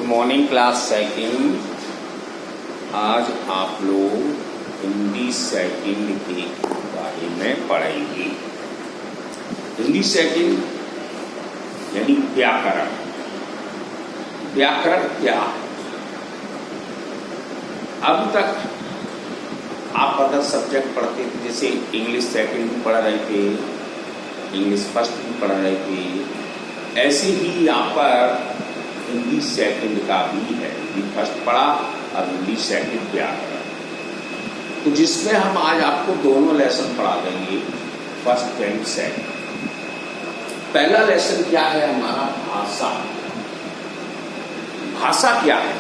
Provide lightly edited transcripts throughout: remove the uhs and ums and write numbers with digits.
Morning class second. आज आप लोग हिंदी सेकंड के बारे में पढ़ेंगे। हिंदी सेकंड यानी व्याकरण। व्याकरण क्या है? अब तक आप अदर सब्जेक्ट पढ़ते थे, जैसे इंग्लिश सेकंड भी पढ़ रहे थे, इंग्लिश फर्स्ट भी पढ़ रहे थे, ऐसे ही यहाँ पर हिंदी सेकंड का भी है। हिंदी फर्स्ट पढ़ा और हिंदी सेकंड व्याकरण, तो जिसमें हम आज आपको दोनों लेसन पढ़ा देंगे, फर्स्ट एंड सेकंड। पहला लेसन क्या है हमारा? भाषा। भाषा क्या है?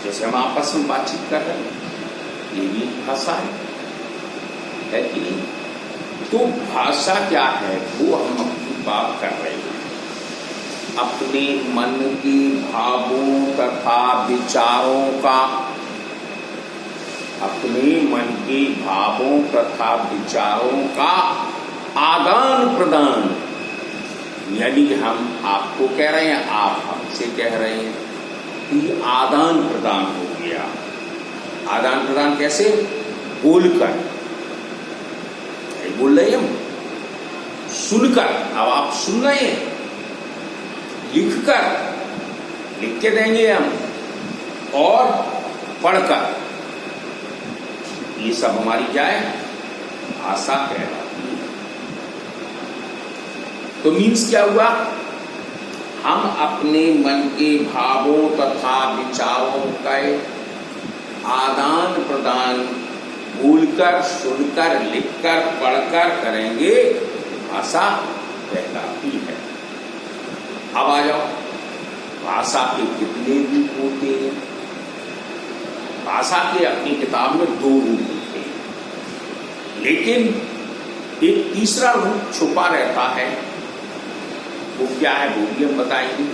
जैसे हम आपस में बातचीत कर रहे हैं, ये भी भाषा है कि नहीं? तो भाषा क्या है वो हम अपनी बात कर रहे हैं। अपने मन के भावों तथा विचारों का, अपने मन के भावों तथा विचारों का आदान प्रदान, यानी हम आपको कह रहे हैं, आप हमसे कह रहे हैं, कि आदान प्रदान हो गया। आदान प्रदान कैसे? बोलकर, बोल रहे हम, सुनकर, अब आप सुन रहे हैं, लिखकर, लिख के देंगे हम, और पढ़कर, ये सब हमारी क्या है? भाषा कहलाती है। तो मीन्स क्या हुआ? हम अपने मन के भावों तथा विचारों का आदान प्रदान बोलकर, सुनकर, लिखकर, पढ़कर करेंगे, भाषा कहलाती है। अब आ जाओ, भाषा के कितने रूप होते हैं? भाषा के अपनी किताब में 2 रूप होते हैं, लेकिन एक तीसरा रूप छुपा रहता है। वो क्या है वो भी हम बताएंगे।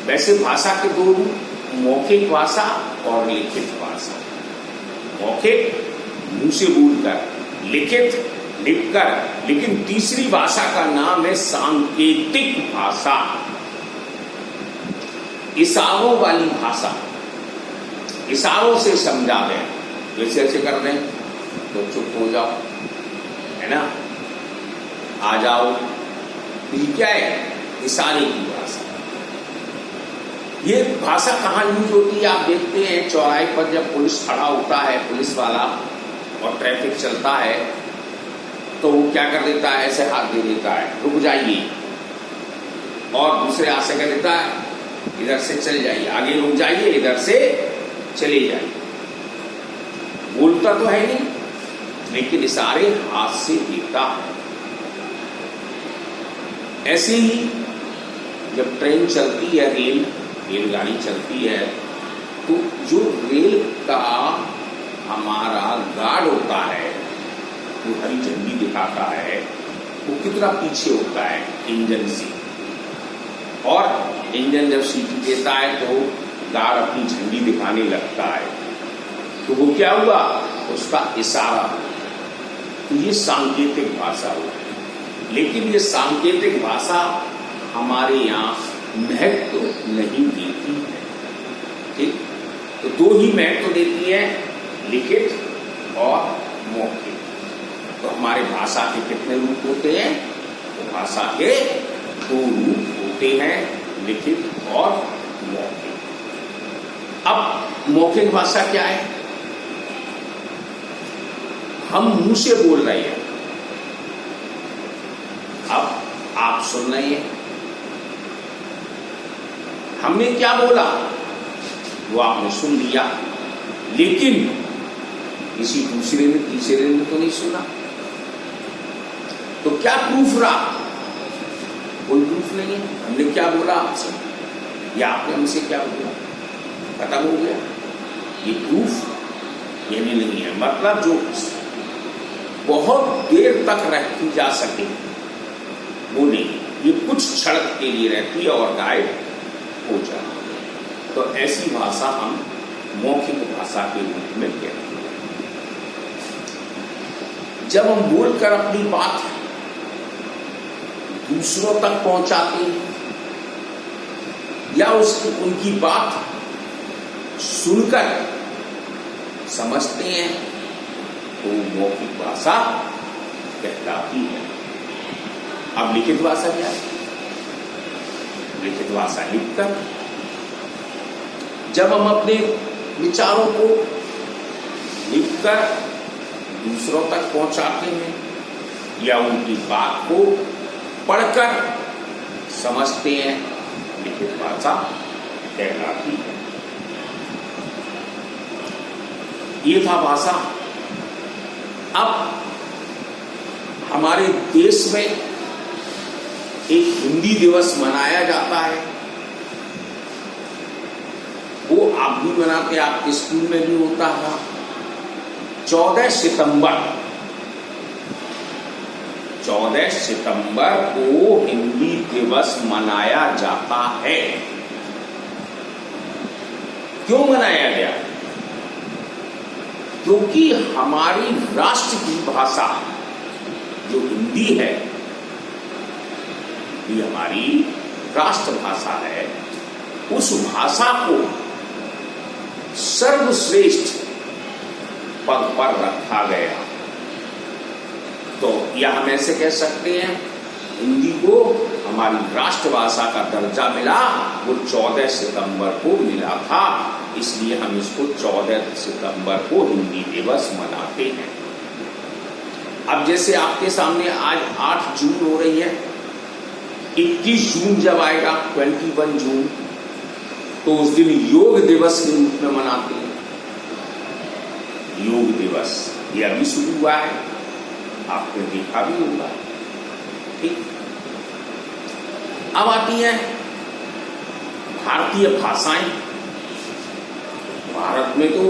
वैसे भाषा के 2 रूप, मौखिक भाषा और लिखित भाषा। मौखिक मुंह से बोलकर, लिखित लिखकर, लेकिन तीसरी भाषा का नाम है सांकेतिक भाषा, इशारों वाली भाषा। इशारों से समझा दें, जैसे ऐसे कर दें तो चुप हो जाओ, है ना, आ जाओ, ये क्या है? इशारे की भाषा। ये भाषा कहाँ यूज होती है? आप देखते हैं चौराहे पर जब पुलिस खड़ा होता है, पुलिस वाला, और ट्रैफिक चलता है, तो वो क्या कर देता है? ऐसे हाथ दे देता है, रुक जाइए, और दूसरे हाथ से कह देता है, इधर से चल जाइए, आगे रुक जाइए, इधर से चले जाइए। बोलता तो है नहीं, लेकिन इशारे हाथ से देता है। ऐसे ही जब ट्रेन चलती है, रेलगाड़ी चलती है, तो जो रेल का हमारा गार्ड होता है, वो हरी झंडी दिखाता है, वो कितना पीछे होता है इंजन से, और इंजन जब सीटी देता है तो गार्ड अपनी झंडी दिखाने लगता है, तो वो क्या हुआ? उसका इशारा। तो ये सांकेतिक भाषा हुई। लेकिन ये सांकेतिक भाषा हमारे यहाँ महत्व नहीं देती है, ठीक? तो 2 ही महत्व देती है, लिखित और मौखिक। तो हमारे भाषा के कितने रूप होते हैं? तो भाषा के 2 रूप होते हैं, लिखित और मौखिक। अब मौखिक भाषा क्या है? हम मुंह से बोल रहे हैं, अब आप सुन रहे हैं, हमने क्या बोला वो आपने सुन लिया, लेकिन किसी दूसरे ने, तीसरे ने तो नहीं सुना। तो क्या प्रूफ रहा? कोई प्रूफ नहीं है। हमने क्या बोला आपसे, या आपने हमसे क्या बोला, खत्म हो गया। ये प्रूफ यानी नहीं है। मतलब जो बहुत देर तक रखी जा सके वो नहीं, ये कुछ क्षण के लिए रहती है और गायब हो जाती है। तो ऐसी भाषा हम मौखिक भाषा के रूप में कहते हैं। जब हम बोलकर अपनी बात दूसरों तक पहुंचाते हैं, या उनकी बात सुनकर समझते हैं तो मौखिक भाषा कहलाती है। अब लिखित भाषा क्या है? लिखित भाषा लिखकर जब हम अपने विचारों को लिखकर दूसरों तक पहुंचाते हैं या उनकी बात को पढ़कर समझते हैं, लिखित भाषा कहलाती है। ये था भाषा। अब हमारे देश में एक हिंदी दिवस मनाया जाता है। वो आप भी मनाते, आपके स्कूल में भी होता था। 14 सितंबर को हिंदी दिवस मनाया जाता है। क्यों मनाया गया? क्योंकि हमारी राष्ट्र की भाषा जो हिंदी है, ये हमारी राष्ट्रभाषा है। उस भाषा को सर्वश्रेष्ठ पद पर रखा गया। तो यह हम ऐसे कह सकते हैं, हिंदी को हमारी राष्ट्रभाषा का दर्जा मिला, वो 14 सितंबर को मिला था। इसलिए हम इसको 14 सितंबर को हिंदी दिवस मनाते हैं। अब जैसे आपके सामने आज 8 जून हो रही है, 21 जून जब आएगा, 21 जून, तो उस दिन योग दिवस के रूप में मनाते हैं। योग दिवस ये अभी शुरू हुआ है, आपने देखा भी होगा। ठीक, अब आती है भारतीय भाषाएं। भारत में तो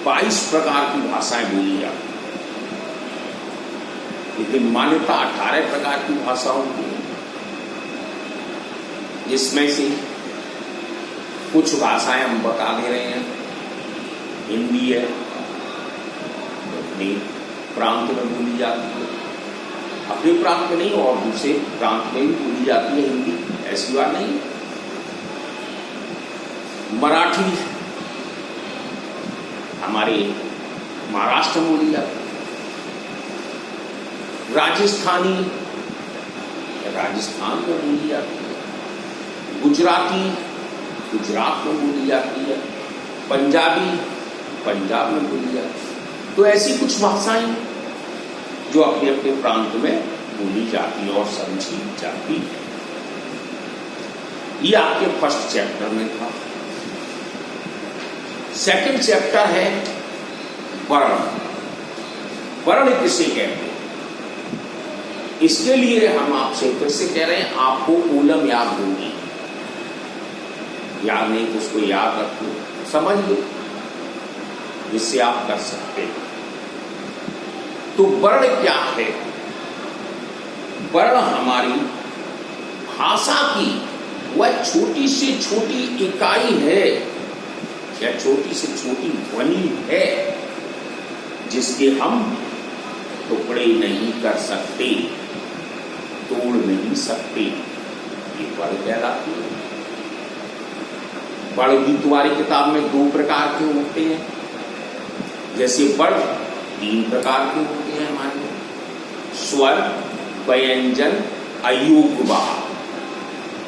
22 प्रकार की भाषाएं बोली जाती हैं, लेकिन मान्यता 18 प्रकार की भाषाओं की है, जिसमें से कुछ भाषाएं हम बता दे रहे हैं। हिंदी है, अपने प्रांत में बोली जाती है, अपने प्रांत में नहीं और दूसरे प्रांत में भी बोली जाती है हिंदी, ऐसी बात नहीं। मराठी हमारे महाराष्ट्र में बोली जाती है। राजस्थानी राजस्थान में बोली जाती है। गुजराती गुजरात में बोली जाती है। पंजाबी पंजाब में बोली जाती है। तो ऐसी कुछ भाषाएं जो अपने अपने प्रांत में बोली जाती है और समझी जाती है। ये आपके फर्स्ट चैप्टर में था। सेकंड चैप्टर है वर्ण। वर्ण किसे कहते हैं? इसके लिए हम आपसे फिर से कह रहे हैं, आपको कॉलम याद होगी। याद नहीं तो उसको याद रखो, समझ लो, जिससे आप कर सकते हैं। तो वर्ण क्या है? वर्ण हमारी भाषा की वह छोटी से छोटी इकाई है या छोटी से छोटी ध्वनि है, जिसके हम टुकड़े नहीं कर सकते, तोड़ नहीं सकते। ये वर्ण कहलाती है। वर्ण भी तुम्हारी किताब में 2 प्रकार के होते हैं। जैसे वर्ण 3 प्रकार के होते हैं हमारे, स्वर, व्यंजन, अयोगवा।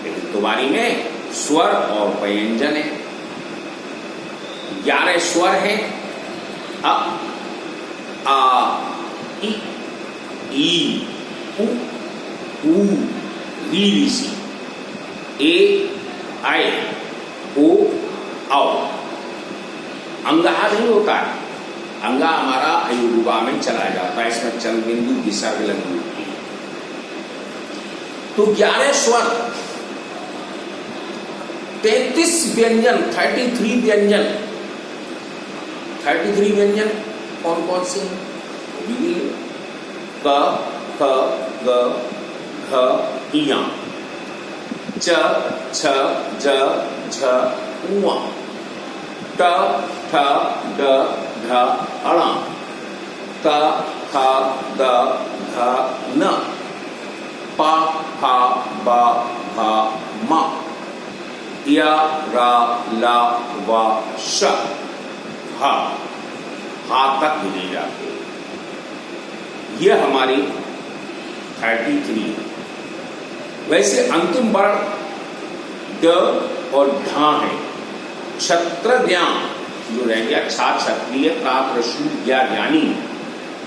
लेकिन तुम्हारी में स्वर और व्यंजन है। 11 स्वर है। अ, आ, इ, ई, उ, री, सी, ए, आई, ओ, औ। अंगहा नहीं होता है। अंगा हमारा अयुरुबा में चला जाता है, इसमें चल बिंदु विसर्ग लगी होती है। तो 11 स्वर, 33 व्यंजन, 33 व्यंजन। 33 व्यंजन कौन कौन से हैं? क, ख, ग, घ, इया, च, छ, ज, झ, उआ, ट, ठ, ड, ढ, अण, क, ख, ग, घ, न, प, फ, ब, भ, म, या, रा, ला, वा, श, हा, हा तक गिने जाते हैं। ये हमारी 33 है। वैसे अंतिम वर्ण ड और ढा है। क्षत्रज्ञ जो रहेंगे, अच्छा, क्षत्रिय, तात, रसू, ज्ञानी,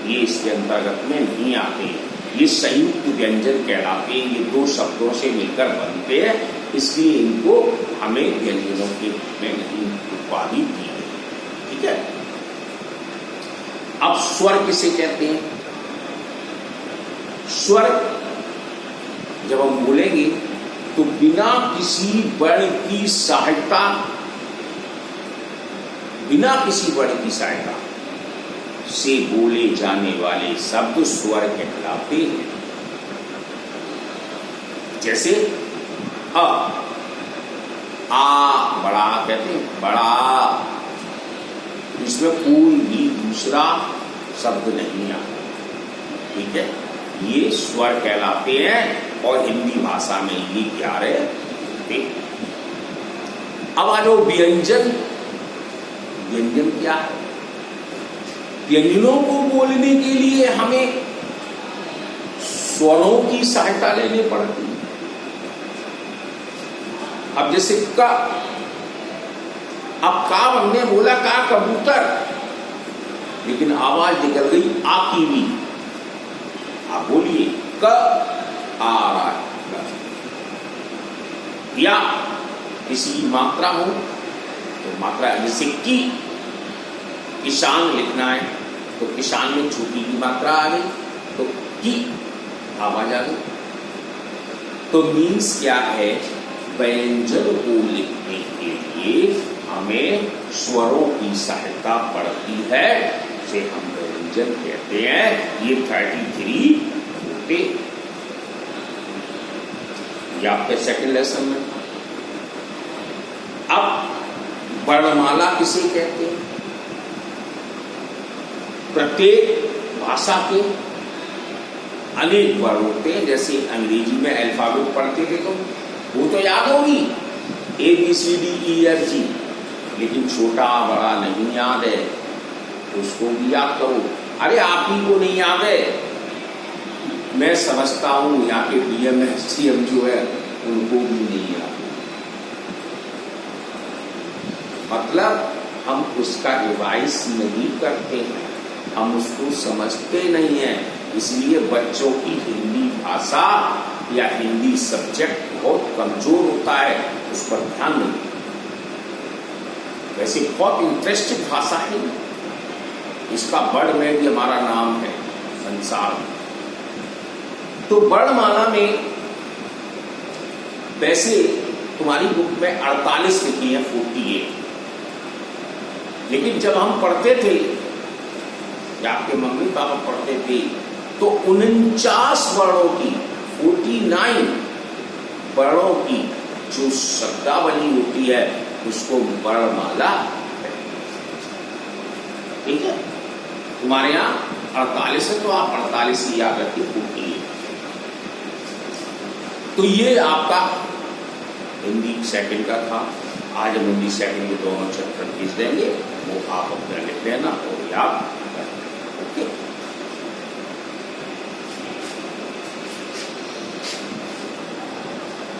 ये इसके अंतर्गत में नहीं आते। ये संयुक्त व्यंजन कहलाते हैं। ये दो शब्दों से मिलकर बनते हैं, इसलिए इनको हमें व्यंजनों के रूप में नहीं उपाधि दी है। ठीक है। अब स्वर किसे कहते हैं? स्वर जब हम बोलेंगे तो बिना किसी वर्ण की सहायता, बिना किसी वर्ण की सहायता से बोले जाने वाले शब्द स्वर कहलाते हैं। जैसे अ, आ, बड़ा कहते हैं, बड़ा, इसमें कोई भी दूसरा शब्द नहीं आता। ठीक है, ये स्वर कहलाते हैं और हिंदी भाषा में ये 11 थे। अब आ जाओ व्यंजन। व्यंजन क्या है? व्यंजनों को बोलने के लिए हमें स्वरों की सहायता लेनी पड़ती है। अब जैसे का, अब का हमने बोला का कबूतर, लेकिन आवाज निकल गई आ की भी। आप बोलिए क आ रहा है। या किसी की मात्रा हो तो मात्रा, जैसे की, किसान लिखना है तो किसान में छोटी की मात्रा आ गई तो की आवाज आ गई। तो मीन्स क्या है? व्यंजन को लिखने के लिए हमें स्वरों की सहायता पड़ती है, जिसे हम व्यंजन कहते हैं। ये 33 होते। ये आपके सेकंड लेसन में। अब वर्णमाला किसे कहते हैं? प्रत्येक भाषा के अनेक वर्ण होते हैं। जैसे अंग्रेजी में अल्फाबेट पढ़ते थे तो वो तो याद होगी, ABCDEFG, लेकिन छोटा बड़ा नहीं याद है, उसको भी याद करो। अरे आप ही को नहीं याद है, मैं समझता हूं यहाँ के DM SDM जो है उनको भी नहीं याद। मतलब हम उसका रिवाइज नहीं करते हैं, हम उसको समझते नहीं हैं। इसलिए बच्चों की हिंदी भाषा या हिंदी सब्जेक्ट बहुत कमजोर होता है, उस पर ध्यान नहीं। वैसे बहुत इंटरेस्टिंग भाषा है, इसका वर्ण में भी हमारा नाम है संसार में। तो वर्णमाला में वैसे तुम्हारी बुक में 48 लिखी है, 48, लेकिन जब हम पढ़ते थे या आपके मम्मी पापा पढ़ते थे तो 49 वर्णों की, 49 वर्णों की जो शब्दावली होती है उसको वर्णमाला। ठीक है, तुम्हारे यहाँ 48 है तो आप 48 ही याद रखिए, 48। तो ये आपका हिंदी सेकंड का था। आज हम हिंदी सेकंड के दोनों चैप्टर खींच देंगे, वो आप अपना लिख लेना और याद